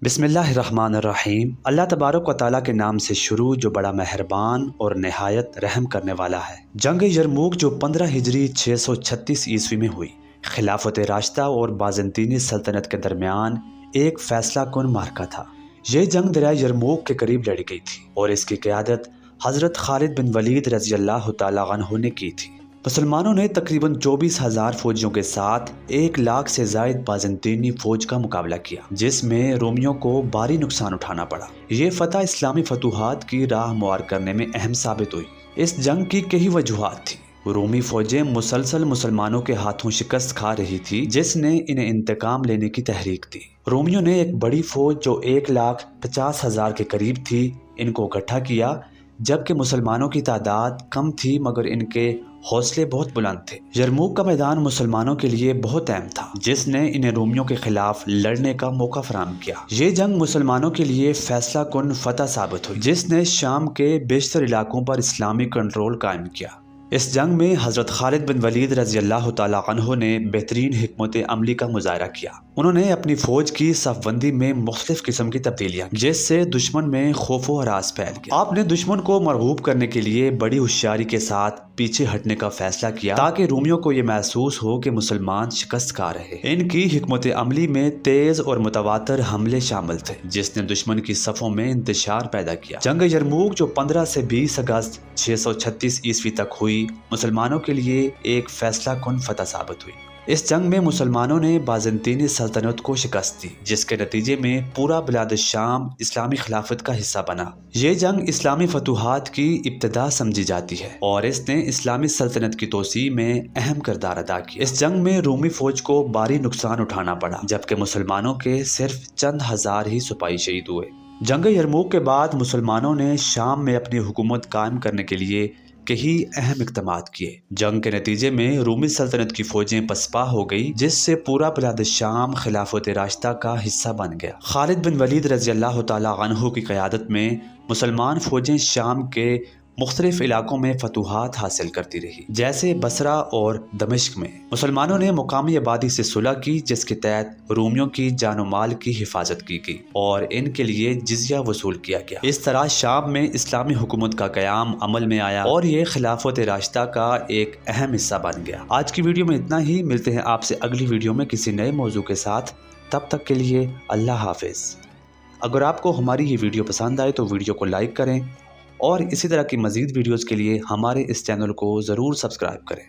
بسم اللہ الرحمن الرحیم۔ اللہ تبارک و تعالیٰ کے نام سے شروع جو بڑا مہربان اور نہایت رحم کرنے والا ہے۔ جنگ یرموک جو 15 ہجری 636 عیسوی میں ہوئی، خلافت راشدہ اور بازنطینی سلطنت کے درمیان ایک فیصلہ کن معرکہ تھا۔ یہ جنگ دریائے یرموک کے قریب لڑی گئی تھی اور اس کی قیادت حضرت خالد بن ولید رضی اللہ تعالیٰ عنہ نے کی تھی۔ مسلمانوں نے تقریباً 24,000 فوجیوں کے ساتھ 1 لاکھ سے زائد بازنطینی فوج کا مقابلہ کیا، جس میں رومیوں کو بھاری نقصان اٹھانا پڑا۔ یہ فتح اسلامی فتوحات کی راہ ہموار کرنے میں اہم ثابت ہوئی۔ اس جنگ کی کئی وجوہات تھیں۔ رومی فوجیں مسلسل مسلمانوں کے ہاتھوں شکست کھا رہی تھی، جس نے انہیں انتقام لینے کی تحریک دی۔ رومیوں نے ایک بڑی فوج جو 1,50,000 کے قریب تھی ان کو اکٹھا کیا، جبکہ مسلمانوں کی تعداد کم تھی مگر ان کے حوصلے بہت بلند تھے۔ یرموک کا میدان مسلمانوں کے لیے بہت اہم تھا، جس نے انہیں رومیوں کے خلاف لڑنے کا موقع فراہم کیا۔ یہ جنگ مسلمانوں کے لیے فیصلہ کن فتح ثابت ہوئی، جس نے شام کے بیشتر علاقوں پر اسلامی کنٹرول قائم کیا۔ اس جنگ میں حضرت خالد بن ولید رضی اللہ تعالیٰ عنہ نے بہترین حکمت عملی کا مظاہرہ کیا۔ انہوں نے اپنی فوج کی صف بندی میں مختلف قسم کی تبدیلیاں کی، جس سے دشمن میں خوف و ہراس پھیل گیا۔ آپ نے دشمن کو مرغوب کرنے کے لیے بڑی ہوشیاری کے ساتھ پیچھے ہٹنے کا فیصلہ کیا تاکہ رومیوں کو یہ محسوس ہو کہ مسلمان شکست کھا رہے ہیں۔ ان کی حکمت عملی میں تیز اور متواتر حملے شامل تھے، جس نے دشمن کی صفوں میں انتشار پیدا کیا۔ جنگ یرموک جو 15 سے 20 اگست 636 عیسوی تک ہوئی، مسلمانوں کے لیے ایک فیصلہ کن فتح ثابت ہوئی۔ اس جنگ میں مسلمانوں نے بازنطینی سلطنت کو شکست دی، جس کے نتیجے میں پورا بلاد الشام اسلامی خلافت کا حصہ بنا۔ یہ جنگ اسلامی فتوحات کی ابتدا سمجھی جاتی ہے اور اس نے اسلامی سلطنت کی توسیع میں اہم کردار ادا کیا۔ اس جنگ میں رومی فوج کو بھاری نقصان اٹھانا پڑا، جبکہ مسلمانوں کے صرف چند ہزار ہی سپاہی شہید ہوئے۔ جنگ یرموک کے بعد مسلمانوں نے شام میں اپنی حکومت قائم کرنے کے لیے کئی اہم اقدامات کیے۔ جنگ کے نتیجے میں رومی سلطنت کی فوجیں پسپا ہو گئی، جس سے پورا بلاد الشام خلافت راشدہ کا حصہ بن گیا۔ خالد بن ولید رضی اللہ تعالیٰ عنہ کی قیادت میں مسلمان فوجیں شام کے مختلف علاقوں میں فتوحات حاصل کرتی رہی، جیسے بصرہ اور دمشق میں۔ مسلمانوں نے مقامی آبادی سے صلح کی، جس کے تحت رومیوں کی جان و مال کی حفاظت کی گئی اور ان کے لیے جزیہ وصول کیا گیا۔ اس طرح شام میں اسلامی حکومت کا قیام عمل میں آیا اور یہ خلافت راشدہ کا ایک اہم حصہ بن گیا۔ آج کی ویڈیو میں اتنا ہی، ملتے ہیں آپ سے اگلی ویڈیو میں کسی نئے موضوع کے ساتھ۔ تب تک کے لیے اللہ حافظ۔ اگر آپ کو ہماری یہ ویڈیو پسند آئے تو ویڈیو کو لائک کریں اور اسی طرح کی مزید ویڈیوز کے لیے ہمارے اس چینل کو ضرور سبسکرائب کریں۔